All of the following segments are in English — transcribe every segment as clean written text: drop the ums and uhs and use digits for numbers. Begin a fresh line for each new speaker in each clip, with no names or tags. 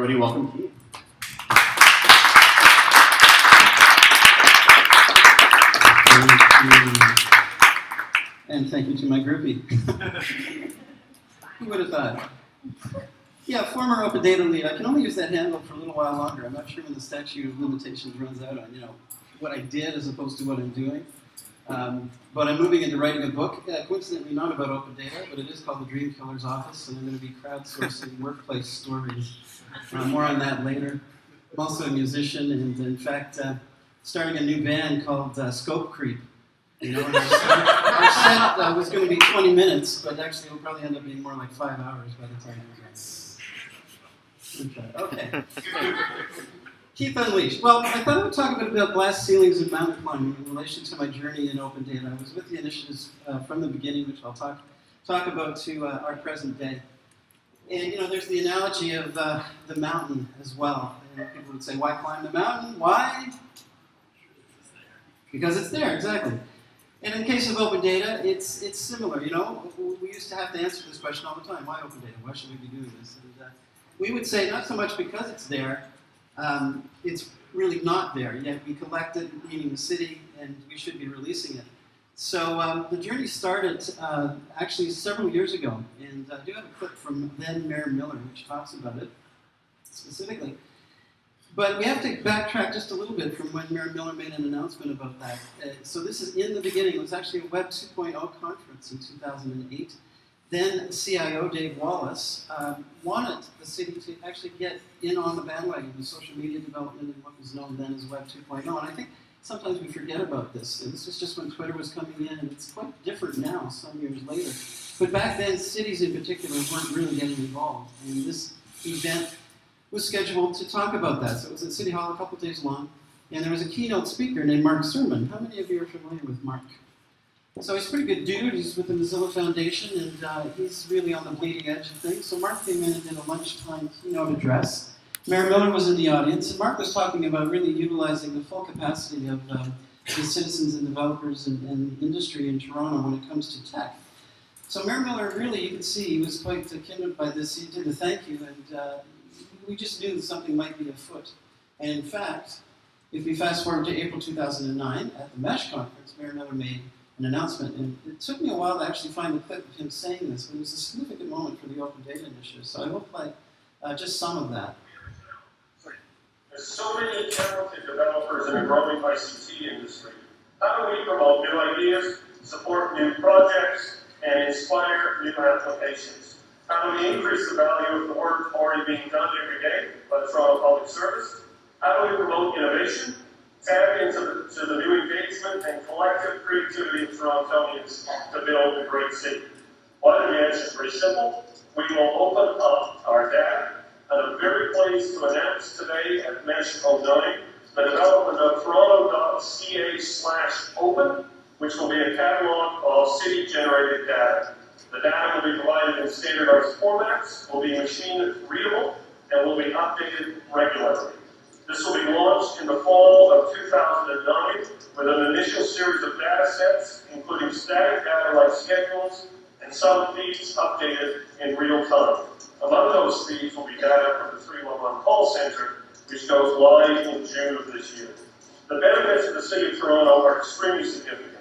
everybody, welcome to you.
And thank you to my groupie. Who would have thought? Yeah, former open data lead. I can only use that handle for a little while longer. I'm not sure when the statute of limitations runs out on, what I did as opposed to what I'm doing. But I'm moving into writing a book, coincidentally not about open data, but it is called The Dream Killer's Office, and I'm going to be crowdsourcing workplace stories. More on that later. I'm also a musician, and in fact, starting a new band called Scope Creep. And our set was going to be 20 minutes, but actually it'll probably end up being more like 5 hours by the time we're done. Okay. Keith Unleashed. Well, I thought I would talk a bit about glass ceilings and mountain climbing in relation to my journey in open data. I was with the initiatives from the beginning, which I'll talk about, to our present day. And there's the analogy of the mountain as well. People would say, why climb the mountain? Why? Because it's there, exactly. And in the case of open data, it's similar. We used to have to answer this question all the time. Why open data? Why should we be doing this? And we would say not so much because it's there. It's really not there. Yet we collect it, meaning the city, and we should be releasing it. So the journey started actually several years ago. And I do have a clip from then Mayor Miller, which talks about it specifically. But we have to backtrack just a little bit from when Mayor Miller made an announcement about that. So this is in the beginning. It was actually a Web 2.0 conference in 2008. Then CIO Dave Wallace wanted the city to actually get in on the bandwagon of social media development and what was known then as Web 2.0. And I think sometimes we forget about this. And this was just when Twitter was coming in, and it's quite different now, some years later. But back then, cities in particular weren't really getting involved. And this event was scheduled to talk about that. So it was at City Hall a couple days long, and there was a keynote speaker named Mark Sermon. How many of you are familiar with Mark? So he's a pretty good dude. He's with the Mozilla Foundation, and he's really on the bleeding edge of things. So Mark came in and did a lunchtime keynote address. Mayor Miller was in the audience, and Mark was talking about really utilizing the full capacity of the citizens and developers and industry in Toronto when it comes to tech. So Mayor Miller, really, you can see, he was quite kindled by this. He did a thank you, and we just knew that something might be afoot. And in fact, if we fast forward to April 2009, at the MESH conference, Mayor Miller made an announcement. And it took me a while to actually find the clip of him saying this, but it was a significant moment for the Open Data Initiative. So I will play just some of that.
There's so many talented developers in the growing ICT industry. How do we promote new ideas, support new projects, and inspire new applications? How do we increase the value of the work already being done every day by the Toronto Public Service? How do we promote innovation, tap into the new engagement and collective creativity of Torontonians to build a great city? Well, the answer is pretty simple. We will open up our data, and I'm very pleased to announce today at MESH 09 the development of toronto.ca/open, which will be a catalog of city-generated data. The data will be provided in standardized formats, will be machine readable, and will be updated regularly. This will be launched in the fall of 2009 with an initial series of data sets, including static data like schedules, and some feeds updated in real time. Among those feeds will be data from the 311 call center, which goes live in June of this year. The benefits of the City of Toronto are extremely significant.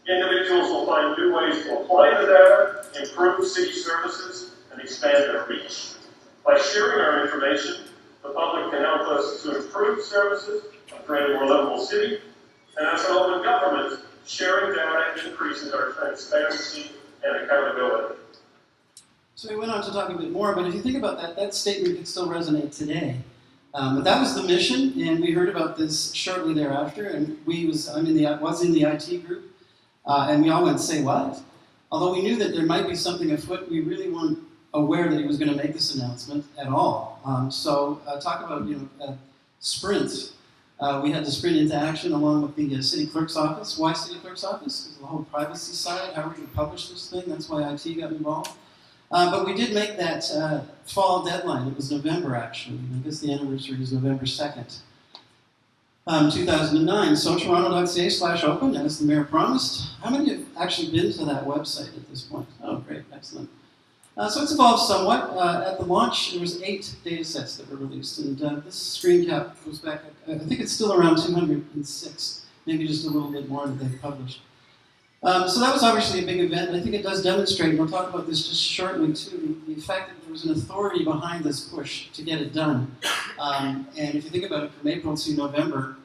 Individuals will find new ways to apply the data, improve city services, and expand their reach. By sharing our information, the public can help us to improve services and create a more livable city. And as an open government, sharing data increases our transparency and accountability.
So we went on to talk a bit more, but if you think about that, that statement can still resonate today. But that was the mission, and we heard about this shortly thereafter, and I was in the IT group. And we all went, say what? Although we knew that there might be something afoot, we really weren't aware that he was going to make this announcement at all. Talk about sprint. We had to sprint into action along with the city clerk's office. Why city clerk's office? Because the whole privacy side, how are we going to publish this thing? That's why IT got involved. But we did make that fall deadline. It was November, actually. I guess the anniversary is November 2nd. 2009, so toronto.ca/open, as the mayor promised. How many have actually been to that website at this point? Oh, great, excellent. So it's evolved somewhat. At the launch, there was 8 data sets that were released, and this screen cap goes back, I think it's still around 206, maybe just a little bit more that they've published. So that was obviously a big event, and I think it does demonstrate, and we'll talk about this just shortly too, the fact that there was an authority behind this push to get it done. And if you think about it, from April to November,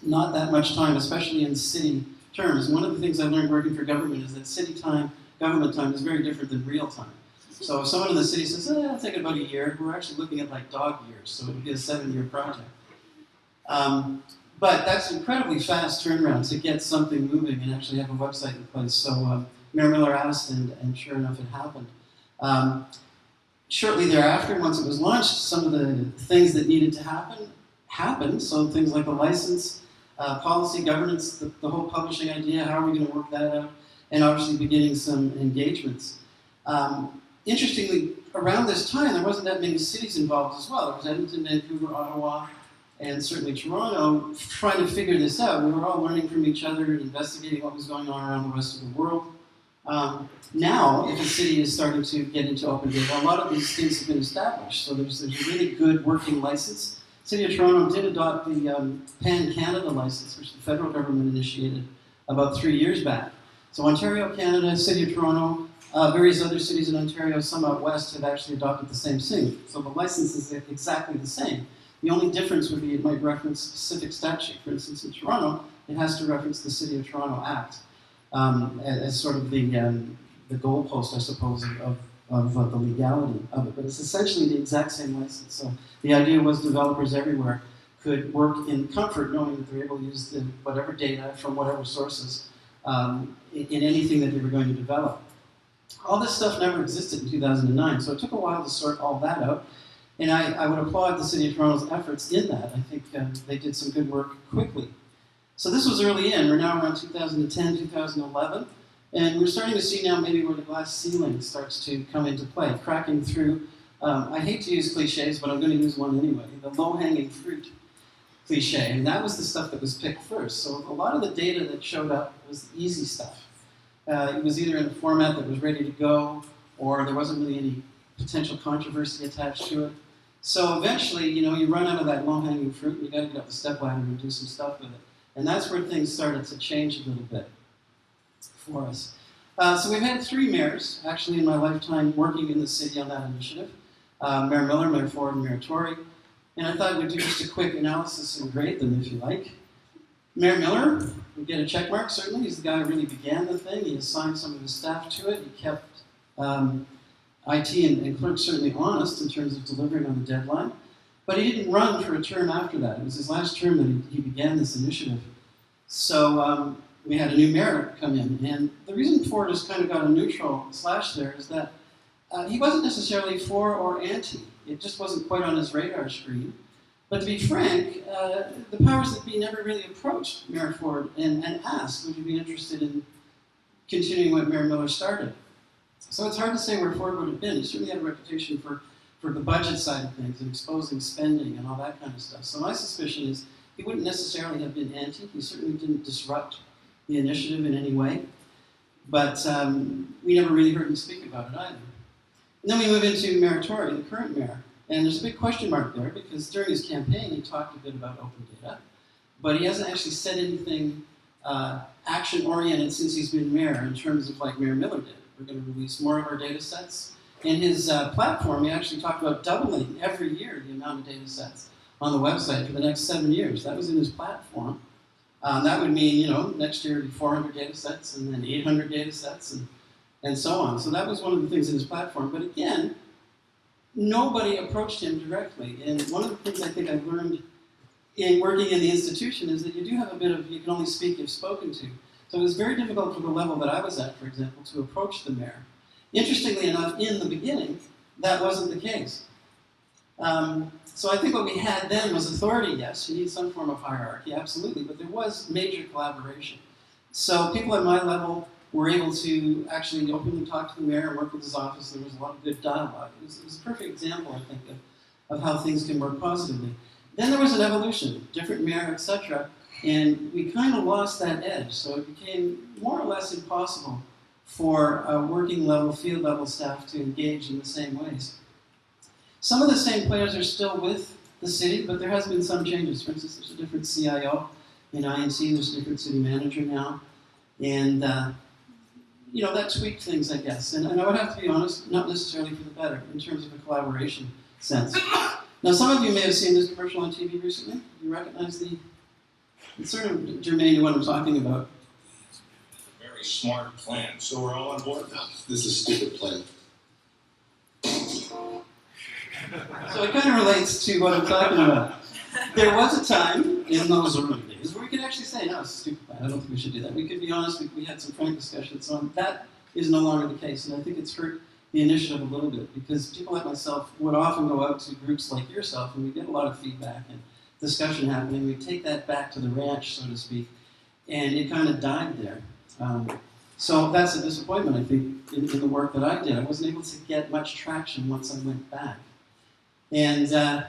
not that much time, especially in city terms. One of the things I learned working for government is that city time, government time is very different than real time. So if someone in the city says, it'll take about a year, we're actually looking at like dog years, so it would be a 7-year project. But that's incredibly fast turnaround to get something moving and actually have a website in place. So Mayor Miller asked, and sure enough, it happened. Shortly thereafter, once it was launched, some of the things that needed to happen happened. So things like the license, policy, governance, the whole publishing idea, how are we going to work that out, and obviously beginning some engagements. Interestingly, around this time, there wasn't that many cities involved as well. There was Edmonton, Vancouver, Ottawa, and certainly Toronto trying to figure this out. We were all learning from each other and investigating what was going on around the rest of the world. Now, if a city is starting to get into open data, a lot of these things have been established. So there's a really good working license. City of Toronto did adopt the Pan-Canada license, which the federal government initiated about 3 years back. So Ontario, Canada, City of Toronto, various other cities in Ontario, some out west, have actually adopted the same thing. So the license is exactly the same. The only difference would be it might reference specific statute. For instance, in Toronto, it has to reference the City of Toronto Act as sort of the goalpost, I suppose, of the legality of it. But it's essentially the exact same license. So the idea was developers everywhere could work in comfort knowing that they're able to use whatever data from whatever sources in anything that they were going to develop. All this stuff never existed in 2009, so it took a while to sort all that out. And I would applaud the City of Toronto's efforts in that. I think they did some good work quickly. So this was early in. We're now around 2010, 2011. And we're starting to see now maybe where the glass ceiling starts to come into play, cracking through. I hate to use cliches, but I'm going to use one anyway. The low-hanging fruit cliche. And that was the stuff that was picked first. So a lot of the data that showed up was the easy stuff. It was either in a format that was ready to go, or there wasn't really any potential controversy attached to it. So eventually, you run out of that low-hanging fruit, and you got to get up the stepladder and do some stuff with it. And that's where things started to change a little bit for us. So we've had 3 mayors, actually, in my lifetime, working in the city on that initiative. Mayor Miller, Mayor Ford, and Mayor Tory. And I thought we'd do just a quick analysis and grade them, if you like. Mayor Miller would get a check mark, certainly. He's the guy who really began the thing. He assigned some of his staff to it. He kept IT and clerks certainly honest in terms of delivering on the deadline. But he didn't run for a term after that. It was his last term that he began this initiative. So we had a new mayor come in. And the reason Ford has kind of got a neutral slash there is that he wasn't necessarily for or anti. It just wasn't quite on his radar screen. But to be frank, the powers that be never really approached Mayor Ford and asked, would you be interested in continuing what Mayor Miller started? So it's hard to say where Ford would have been. He certainly had a reputation for the budget side of things and exposing spending and all that kind of stuff. So my suspicion is he wouldn't necessarily have been anti. He certainly didn't disrupt the initiative in any way. But we never really heard him speak about it either. And then we move into Mayor Tory, the current mayor. And there's a big question mark there because during his campaign he talked a bit about open data, but he hasn't actually said anything action-oriented since he's been mayor in terms of like Mayor Miller did. We're going to release more of our data sets. In his platform, he actually talked about doubling every year the amount of data sets on the website for the next 7 years. That was in his platform. That would mean, next year it'd be 400 data sets and then 800 data sets and so on. So that was one of the things in his platform. But again, nobody approached him directly. And one of the things I think I've learned in working in the institution is that you do have a bit of, you can only speak if spoken to. So it was very difficult for the level that I was at, for example, to approach the mayor. Interestingly enough, in the beginning, that wasn't the case. So I think what we had then was authority, yes. You need some form of hierarchy, absolutely, but there was major collaboration. So people at my level were able to actually openly talk to the mayor and work with his office. There was a lot of good dialogue. It was a perfect example, I think, of how things can work positively. Then there was an evolution, different mayor, etc., and we kind of lost that edge. So it became more or less impossible for working level, field level staff to engage in the same ways. Some of the same players are still with the city, but there has been some changes. For instance, there's a different CIO in INC, there's a different city manager now, and that tweaked things, I guess. And I would have to be honest, not necessarily for the better, in terms of a collaboration sense. Now, some of you may have seen this commercial on TV recently. You recognize it's sort of germane to what I'm talking about.
It's a very smart plan, so we're all on board now.
This is a stupid plan.
So it kind of relates to what I'm talking about. There was a time in those early days where we could actually say, no, it's a stupid plan. I don't think we should do that. We could be honest. We had some frank discussions on that. Is no longer the case, and I think it's hurt the initiative a little bit because people like myself would often go out to groups like yourself, and we get a lot of feedback and discussion happening. We take that back to the ranch, so to speak, and it kind of died there. So that's a disappointment, I think, in the work that I did. I wasn't able to get much traction once I went back. And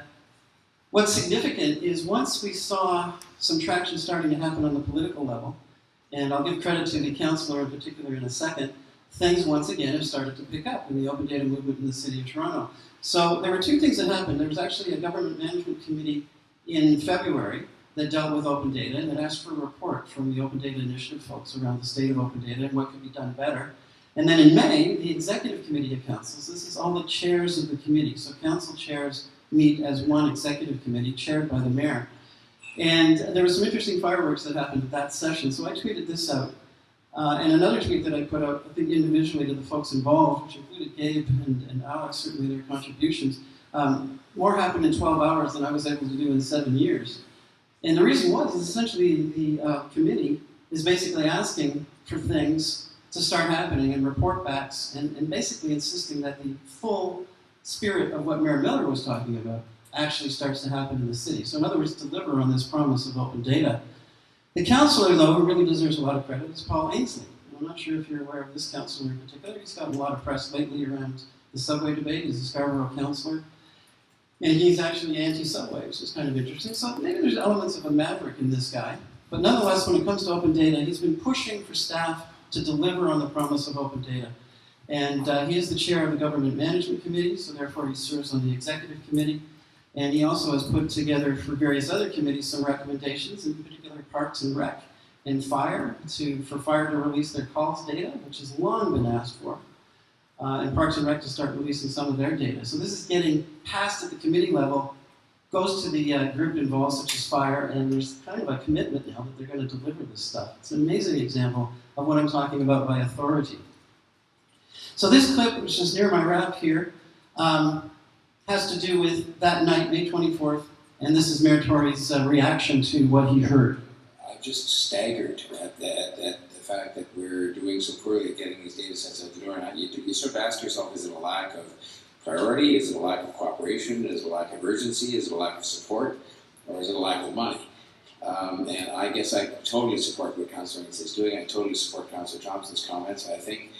what's significant is once we saw some traction starting to happen on the political level, and I'll give credit to the councillor in particular in a second, things once again have started to pick up in the open data movement in the city of Toronto. So there were two things that happened. There was actually a government management committee in February that dealt with open data and that asked for a report from the Open Data Initiative folks around the state of open data and what could be done better. And then in May, the Executive Committee of Councils, this is all the chairs of the committee. So council chairs meet as one executive committee chaired by the mayor. And there was some interesting fireworks that happened at that session. So I tweeted this out. And another tweet that I put out, I think individually to the folks involved, which included Gabe and Alex, certainly their contributions, more happened in 12 hours than I was able to do in 7 years. And the reason was essentially the committee is basically asking for things to start happening and report backs and basically insisting that the full spirit of what Mayor Miller was talking about actually starts to happen in the city. So in other words, deliver on this promise of open data. The councillor, though, who really deserves a lot of credit is Paul Ainsley. I'm not sure if you're aware of this councillor in particular. He's gotten a lot of press lately around the subway debate. He's a Scarborough councillor. And he's actually anti-subway, which is kind of interesting. So maybe there's elements of a maverick in this guy. But nonetheless, when it comes to open data, he's been pushing for staff to deliver on the promise of open data. And he is the chair of the Government Management Committee, so therefore he serves on the Executive Committee. And he also has put together for various other committees some recommendations, in particular Parks and Rec and Fire, for Fire to release their calls data, which has long been asked for, and Parks and Rec to start releasing some of their data. So this is getting passed at the committee level, goes to the group involved, such as Fire, and there's kind of a commitment now that they're going to deliver this stuff. It's an amazing example of what I'm talking about by authority. So this clip, which is near my wrap here, has to do with that night, May 24th, and this is Mayor Tory's reaction to what he heard.
I'm just staggered at the fact that we're doing so poorly at getting these data sets out the door. And you sort of ask yourself, is it a lack of priority? Is it a lack of cooperation? Is it a lack of urgency? Is it a lack of support? Or is it a lack of money? And I guess I totally support what Councillor Ainsley is doing. I totally support Councillor Thompson's comments. I think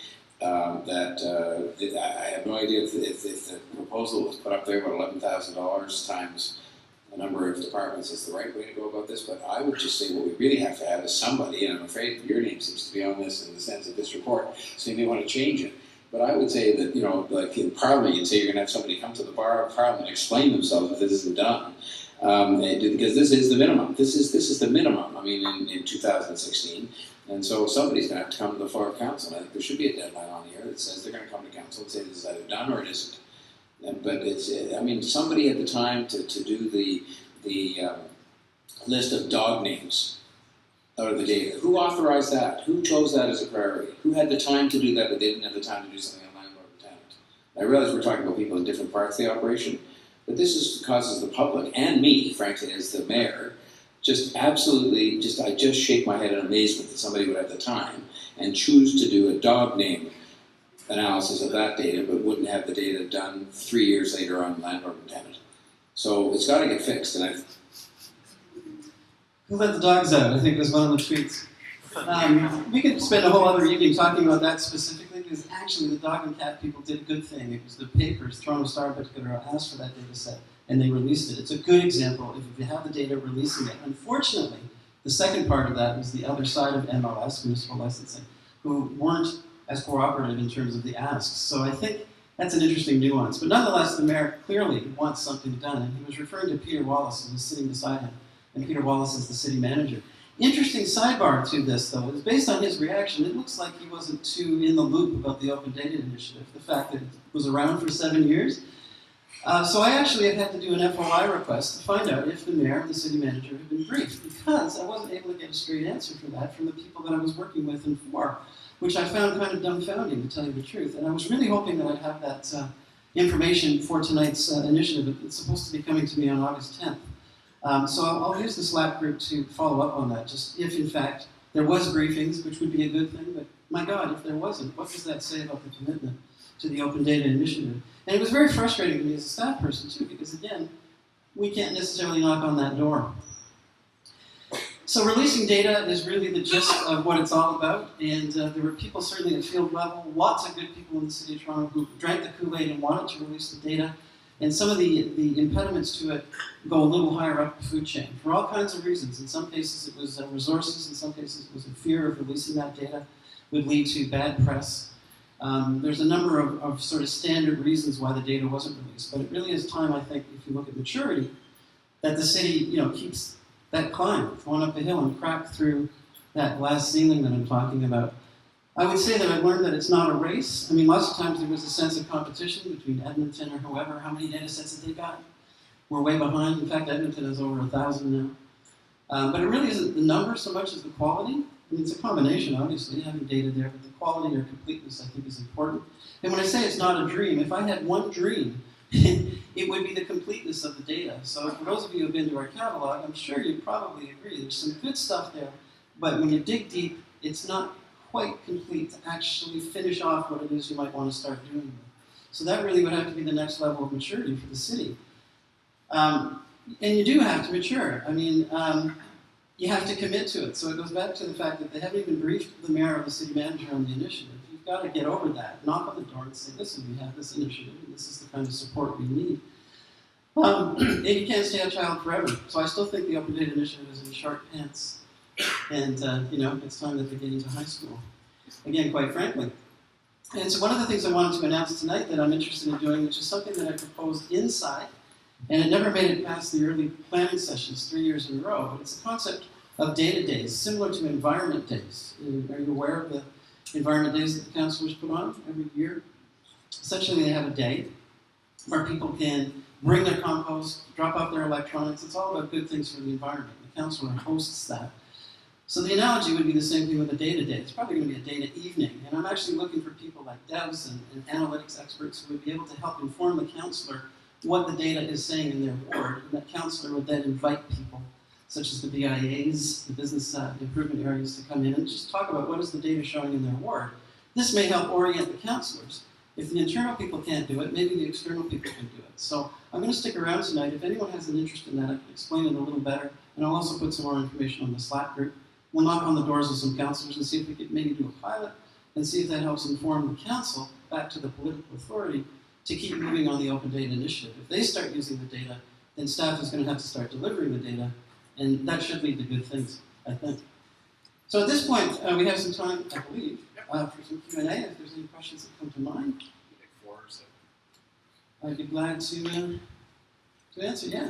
I have no idea if the proposal was put up there about $11,000 times the number of departments is the right way to go about this, but I would just say what we really have to have is somebody, and I'm afraid your name seems to be on this in the sense of this report, so you may want to change it. But I would say that, like in Parliament, you'd say you're going to have somebody come to the bar of Parliament and explain themselves if this isn't done. Because this is the minimum. This is the minimum, in 2016. And so somebody's going to have to come to the floor of council. I think there should be a deadline on here that says they're going to come to council and say this is either done or it isn't. But it's, somebody at the time to do the list of dog names out of the data. Who authorized that? Who chose that as a priority? Who had the time to do that but they didn't have the time to do something on landlord and tenant? I realize we're talking about people in different parts of the operation, but this causes the public and me, frankly, as the mayor, I just shake my head in amazement that somebody would have the time and choose to do a dog name analysis of that data, but wouldn't have the data done 3 years later on landlord and tenant. So it's got to get fixed. And
Who let the dogs out? I think was one of the tweets. We could spend a whole other evening talking about that specifically, because actually the dog and cat people did a good thing. It was the papers, Toronto Star in particular, asked for that data set, and they released it. It's a good example if you have the data releasing it. Unfortunately, the second part of that was the other side of MLS, municipal licensing, who weren't as cooperative in terms of the asks. So I think that's an interesting nuance. But nonetheless, the mayor clearly wants something done, and he was referring to Peter Wallace, who was sitting beside him, and Peter Wallace is the city manager. Interesting sidebar to this, though, is based on his reaction, it looks like he wasn't too in the loop about the Open Data Initiative, the fact that it was around for 7 years. So I actually have had to do an FOI request to find out if the mayor and the city manager had been briefed, because I wasn't able to get a straight answer from that from the people that I was working with and for, which I found kind of dumbfounding, to tell you the truth. And I was really hoping that I'd have that information for tonight's initiative. It's supposed to be coming to me on August 10th. So I'll use the Slack group to follow up on that, just if in fact there was briefings, which would be a good thing, but my God, if there wasn't, what does that say about the commitment to the Open Data Initiative? And it was very frustrating to me as a staff person too, because again, we can't necessarily knock on that door. So releasing data is really the gist of what it's all about, and there were people certainly at field level, lots of good people in the city of Toronto who drank the Kool-Aid and wanted to release the data, and some of the impediments to it go a little higher up the food chain for all kinds of reasons. In some cases it was resources, in some cases it was a fear of releasing that data would lead to bad press. There's a number of sort of standard reasons why the data wasn't released, but it really is time, I think, if you look at maturity, that the city, keeps that climb, going up the hill and crack through that glass ceiling that I'm talking about. I would say that I've learned that it's not a race. I mean, lots of times there was a sense of competition between Edmonton or whoever, how many data sets that they got. We're way behind. In fact, Edmonton has over 1,000 now. But it really isn't the number so much as the quality. I mean, it's a combination, obviously, having data there, but the quality or completeness, I think, is important. And when I say it's not a dream, if I had one dream, it would be the completeness of the data. So for those of you who have been to our catalog, I'm sure you'd probably agree. There's some good stuff there, but when you dig deep, it's not quite complete to actually finish off what it is you might want to start doing. So that really would have to be the next level of maturity for the city. And you do have to mature. I mean, you have to commit to it. So it goes back to the fact that they haven't even briefed the mayor or the city manager on the initiative. You've got to get over that. Knock on the door and say, listen, we have this initiative, and this is the kind of support we need. And you can't stay a child forever. So I still think the Open Data Initiative is in short pants. And, it's time that they get into high school. Again, quite frankly. And so one of the things I wanted to announce tonight that I'm interested in doing, which is something that I proposed inside, and it never made it past the early planning sessions 3 years in a row, but it's a concept of data days, similar to environment days. Are you aware of the environment days that the councillors put on every year? Essentially, they have a day where people can bring their compost, drop off their electronics. It's all about good things for the environment. The councillor hosts that. So the analogy would be the same thing with a data day. It's probably going to be a data evening. And I'm actually looking for people like devs and analytics experts who would be able to help inform the councillor what the data is saying in their ward. And that councillor would then invite people, such as the BIAs, the business improvement areas, to come in and just talk about what is the data showing in their ward. This may help orient the councillors. If the internal people can't do it, maybe the external people can do it. So I'm going to stick around tonight. If anyone has an interest in that, I can explain it a little better. And I'll also put some more information on the Slack group. We'll knock on the doors of some councillors and see if we could maybe do a pilot and see if that helps inform the council back to the political authority to keep moving on the Open Data Initiative. If they start using the data, then staff is going to have to start delivering the data, and that should lead to good things, I think. So at this point, we have some time, I believe, for some Q&A, if there's any questions that come to mind. I'd be glad to answer, yeah.